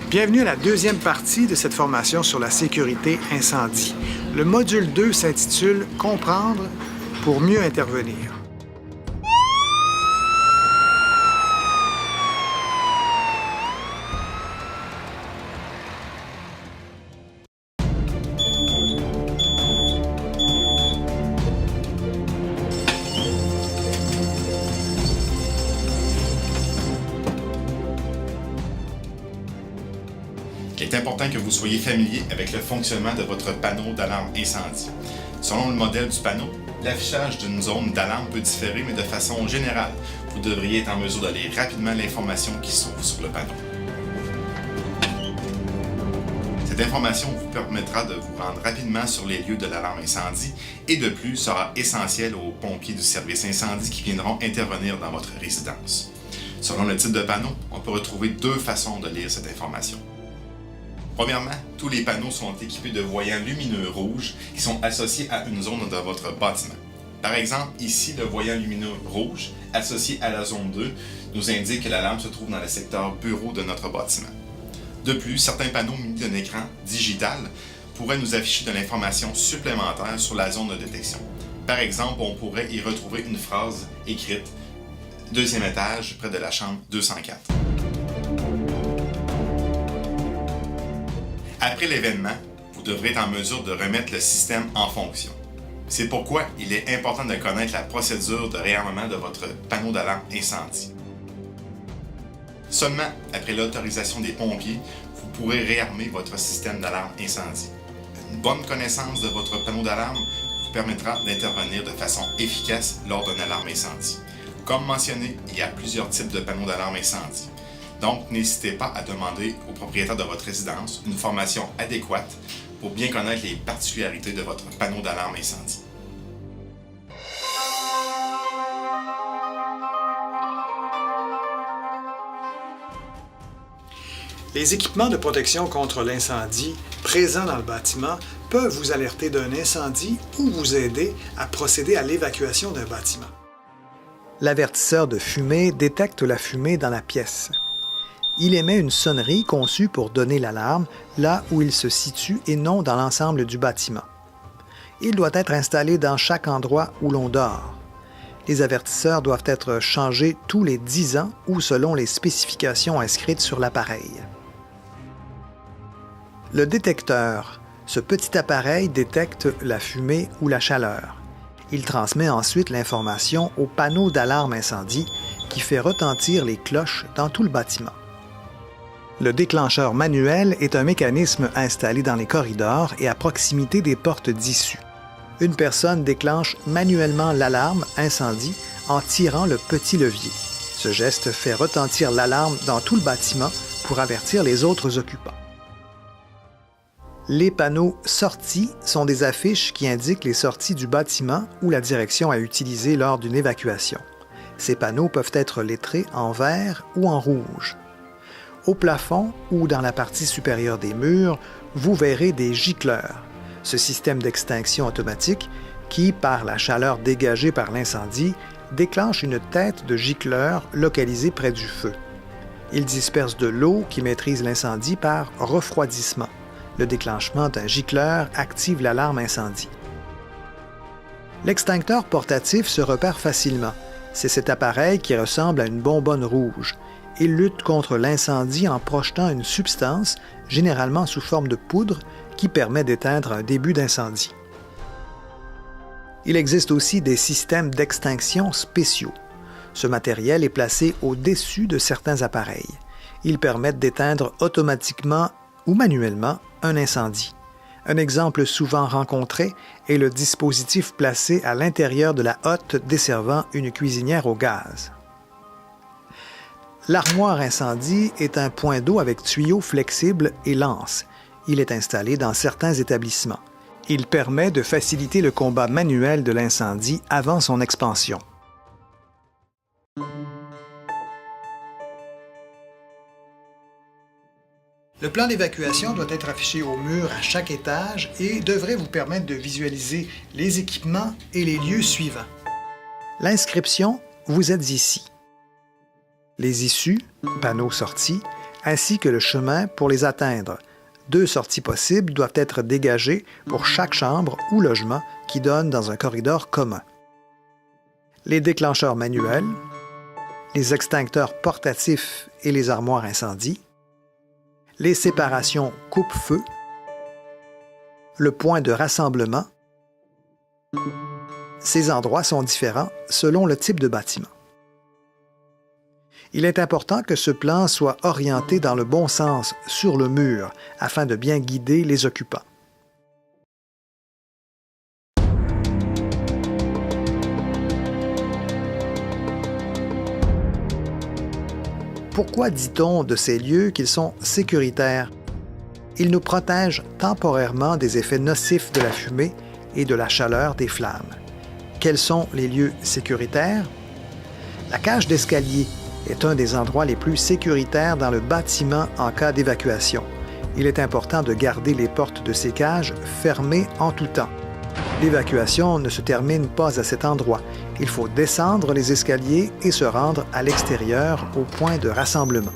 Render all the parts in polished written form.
Bienvenue à la deuxième partie de cette formation sur la sécurité incendie. Le module 2 s'intitule « Comprendre pour mieux intervenir ». Il est important que vous soyez familier avec le fonctionnement de votre panneau d'alarme incendie. Selon le modèle du panneau, l'affichage d'une zone d'alarme peut différer, mais de façon générale, vous devriez être en mesure de lire rapidement l'information qui se trouve sur le panneau. Cette information vous permettra de vous rendre rapidement sur les lieux de l'alarme incendie et de plus sera essentielle aux pompiers du service incendie qui viendront intervenir dans votre résidence. Selon le type de panneau, on peut retrouver deux façons de lire cette information. Premièrement, tous les panneaux sont équipés de voyants lumineux rouges qui sont associés à une zone de votre bâtiment. Par exemple, ici, le voyant lumineux rouge associé à la zone 2 nous indique que l'alarme se trouve dans le secteur bureau de notre bâtiment. De plus, certains panneaux munis d'un écran digital pourraient nous afficher de l'information supplémentaire sur la zone de détection. Par exemple, on pourrait y retrouver une phrase écrite « Deuxième étage, près de la chambre 204 ». Après l'événement, vous devrez être en mesure de remettre le système en fonction. C'est pourquoi il est important de connaître la procédure de réarmement de votre panneau d'alarme incendie. Seulement après l'autorisation des pompiers, vous pourrez réarmer votre système d'alarme incendie. Une bonne connaissance de votre panneau d'alarme vous permettra d'intervenir de façon efficace lors d'une alarme incendie. Comme mentionné, il y a plusieurs types de panneaux d'alarme incendie. Donc, n'hésitez pas à demander au propriétaire de votre résidence une formation adéquate pour bien connaître les particularités de votre panneau d'alarme incendie. Les équipements de protection contre l'incendie présents dans le bâtiment peuvent vous alerter d'un incendie ou vous aider à procéder à l'évacuation d'un bâtiment. L'avertisseur de fumée détecte la fumée dans la pièce. Il émet une sonnerie conçue pour donner l'alarme là où il se situe et non dans l'ensemble du bâtiment. Il doit être installé dans chaque endroit où l'on dort. Les avertisseurs doivent être changés tous les 10 ans ou selon les spécifications inscrites sur l'appareil. Le détecteur. Ce petit appareil détecte la fumée ou la chaleur. Il transmet ensuite l'information au panneau d'alarme incendie qui fait retentir les cloches dans tout le bâtiment. Le déclencheur manuel est un mécanisme installé dans les corridors et à proximité des portes d'issue. Une personne déclenche manuellement l'alarme incendie en tirant le petit levier. Ce geste fait retentir l'alarme dans tout le bâtiment pour avertir les autres occupants. Les panneaux « Sorties » sont des affiches qui indiquent les sorties du bâtiment ou la direction à utiliser lors d'une évacuation. Ces panneaux peuvent être lettrés en vert ou en rouge. Au plafond ou dans la partie supérieure des murs, vous verrez des gicleurs, ce système d'extinction automatique qui, par la chaleur dégagée par l'incendie, déclenche une tête de gicleur localisée près du feu. Il disperse de l'eau qui maîtrise l'incendie par refroidissement. Le déclenchement d'un gicleur active l'alarme incendie. L'extincteur portatif se repère facilement. C'est cet appareil qui ressemble à une bonbonne rouge. Il lutte contre l'incendie en projetant une substance, généralement sous forme de poudre, qui permet d'éteindre un début d'incendie. Il existe aussi des systèmes d'extinction spéciaux. Ce matériel est placé au-dessus de certains appareils. Ils permettent d'éteindre automatiquement ou manuellement un incendie. Un exemple souvent rencontré est le dispositif placé à l'intérieur de la hotte desservant une cuisinière au gaz. L'armoire incendie est un point d'eau avec tuyau flexible et lance. Il est installé dans certains établissements. Il permet de faciliter le combat manuel de l'incendie avant son expansion. Le plan d'évacuation doit être affiché au mur à chaque étage et devrait vous permettre de visualiser les équipements et les lieux suivants. L'inscription, vous êtes ici. Les issues, panneaux sortis, ainsi que le chemin pour les atteindre. 2 sorties possibles doivent être dégagées pour chaque chambre ou logement qui donne dans un corridor commun. Les déclencheurs manuels, les extincteurs portatifs et les armoires incendie, les séparations coupe-feu, le point de rassemblement. Ces endroits sont différents selon le type de bâtiment. Il est important que ce plan soit orienté dans le bon sens sur le mur afin de bien guider les occupants. Pourquoi dit-on de ces lieux qu'ils sont sécuritaires? Ils nous protègent temporairement des effets nocifs de la fumée et de la chaleur des flammes. Quels sont les lieux sécuritaires? La cage d'escalier est un des endroits les plus sécuritaires dans le bâtiment en cas d'évacuation. Il est important de garder les portes de ces cages fermées en tout temps. L'évacuation ne se termine pas à cet endroit. Il faut descendre les escaliers et se rendre à l'extérieur au point de rassemblement.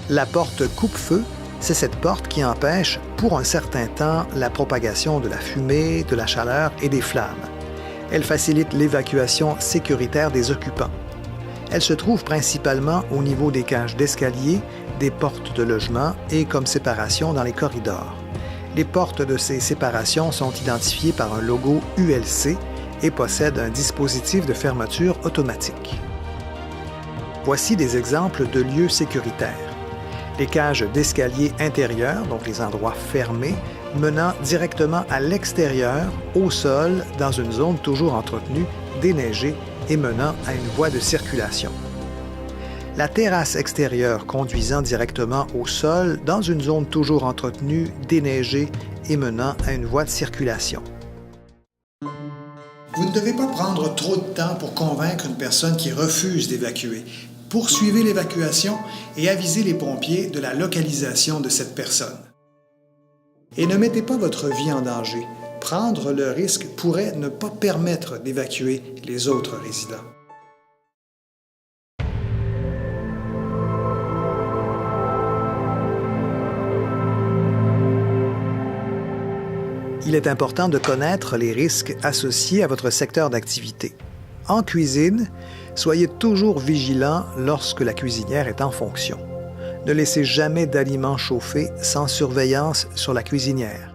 La porte coupe-feu, c'est cette porte qui empêche pour un certain temps la propagation de la fumée, de la chaleur et des flammes. Elle facilite l'évacuation sécuritaire des occupants. Elle se trouve principalement au niveau des cages d'escalier, des portes de logement et comme séparation dans les corridors. Les portes de ces séparations sont identifiées par un logo ULC et possèdent un dispositif de fermeture automatique. Voici des exemples de lieux sécuritaires. Les cages d'escalier intérieurs, donc les endroits fermés, menant directement à l'extérieur, au sol, dans une zone toujours entretenue, déneigée et menant à une voie de circulation. La terrasse extérieure conduisant directement au sol, dans une zone toujours entretenue, déneigée et menant à une voie de circulation. Vous ne devez pas prendre trop de temps pour convaincre une personne qui refuse d'évacuer. Poursuivez l'évacuation et avisez les pompiers de la localisation de cette personne. Et ne mettez pas votre vie en danger. Prendre le risque pourrait ne pas permettre d'évacuer les autres résidents. Il est important de connaître les risques associés à votre secteur d'activité. En cuisine, soyez toujours vigilant lorsque la cuisinière est en fonction. Ne laissez jamais d'aliments chauffés sans surveillance sur la cuisinière.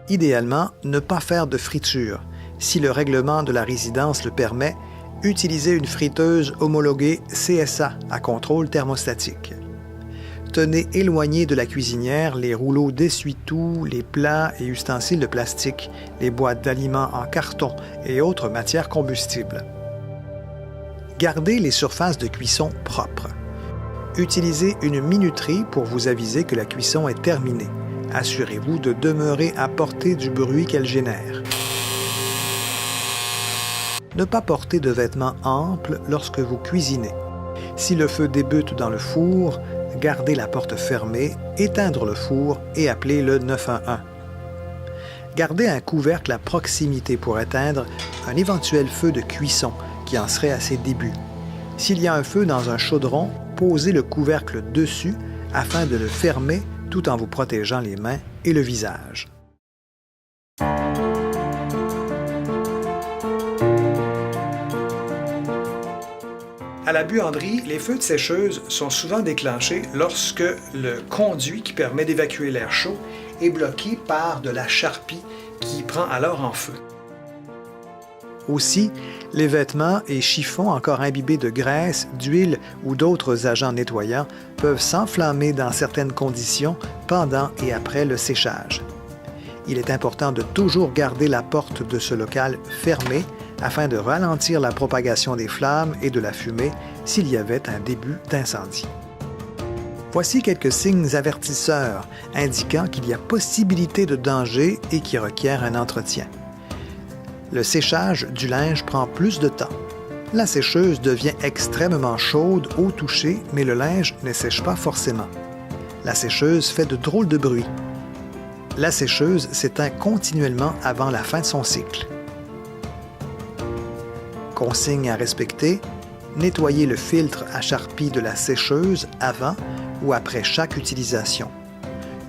Idéalement, ne pas faire de friture. Si le règlement de la résidence le permet, utilisez une friteuse homologuée CSA à contrôle thermostatique. Tenez éloignés de la cuisinière les rouleaux d'essuie-tout, les plats et ustensiles de plastique, les boîtes d'aliments en carton et autres matières combustibles. Gardez les surfaces de cuisson propres. Utilisez une minuterie pour vous aviser que la cuisson est terminée. Assurez-vous de demeurer à portée du bruit qu'elle génère. Ne pas porter de vêtements amples lorsque vous cuisinez. Si le feu débute dans le four, gardez la porte fermée, éteindre le four et appelez le 911. Gardez un couvercle à proximité pour éteindre un éventuel feu de cuisson qui en serait à ses débuts. S'il y a un feu dans un chaudron, posez le couvercle dessus afin de le fermer tout en vous protégeant les mains et le visage. À la buanderie, les feux de sécheuse sont souvent déclenchés lorsque le conduit qui permet d'évacuer l'air chaud est bloqué par de la charpie qui prend alors en feu. Aussi, les vêtements et chiffons encore imbibés de graisse, d'huile ou d'autres agents nettoyants peuvent s'enflammer dans certaines conditions pendant et après le séchage. Il est important de toujours garder la porte de ce local fermée afin de ralentir la propagation des flammes et de la fumée s'il y avait un début d'incendie. Voici quelques signes avertisseurs indiquant qu'il y a possibilité de danger et qui requièrent un entretien. Le séchage du linge prend plus de temps. La sécheuse devient extrêmement chaude au toucher, mais le linge ne sèche pas forcément. La sécheuse fait de drôles de bruits. La sécheuse s'éteint continuellement avant la fin de son cycle. Consignes à respecter, nettoyez le filtre à charpie de la sécheuse avant ou après chaque utilisation.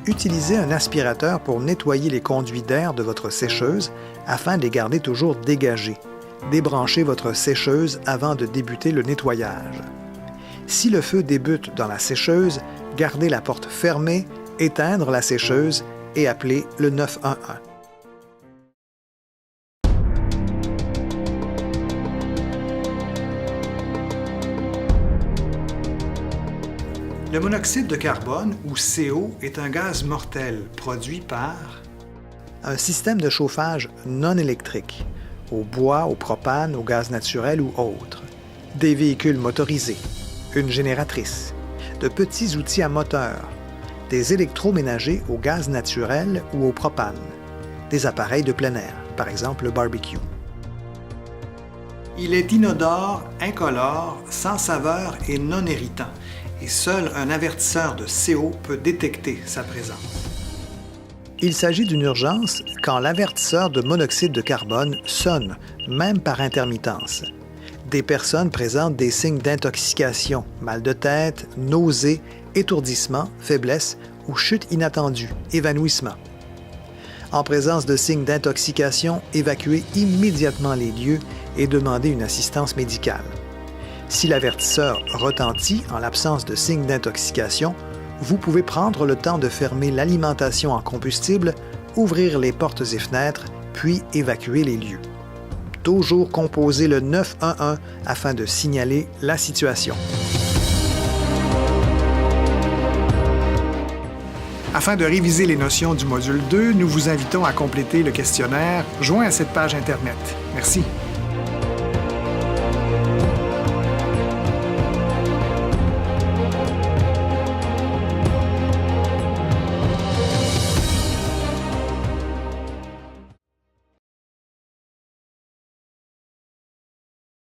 Utilisez un aspirateur pour nettoyer les conduits d'air de votre sécheuse afin de les garder toujours dégagés. Débranchez votre sécheuse avant de débuter le nettoyage. Si le feu débute dans la sécheuse, gardez la porte fermée, éteindre la sécheuse et appelez le 911. Le monoxyde de carbone, ou CO, est un gaz mortel produit par un système de chauffage non électrique, au bois, au propane, au gaz naturel ou autre, des véhicules motorisés, une génératrice, de petits outils à moteur, des électroménagers au gaz naturel ou au propane, des appareils de plein air, par exemple le barbecue. Il est inodore, incolore, sans saveur et non irritant, et seul un avertisseur de CO peut détecter sa présence. Il s'agit d'une urgence quand l'avertisseur de monoxyde de carbone sonne, même par intermittence. Des personnes présentent des signes d'intoxication, mal de tête, nausées, étourdissement, faiblesse ou chute inattendue, évanouissement. En présence de signes d'intoxication, évacuez immédiatement les lieux et demandez une assistance médicale. Si l'avertisseur retentit en l'absence de signes d'intoxication, vous pouvez prendre le temps de fermer l'alimentation en combustible, ouvrir les portes et fenêtres, puis évacuer les lieux. Toujours composer le 911 afin de signaler la situation. Afin de réviser les notions du module 2, nous vous invitons à compléter le questionnaire joint à cette page Internet. Merci.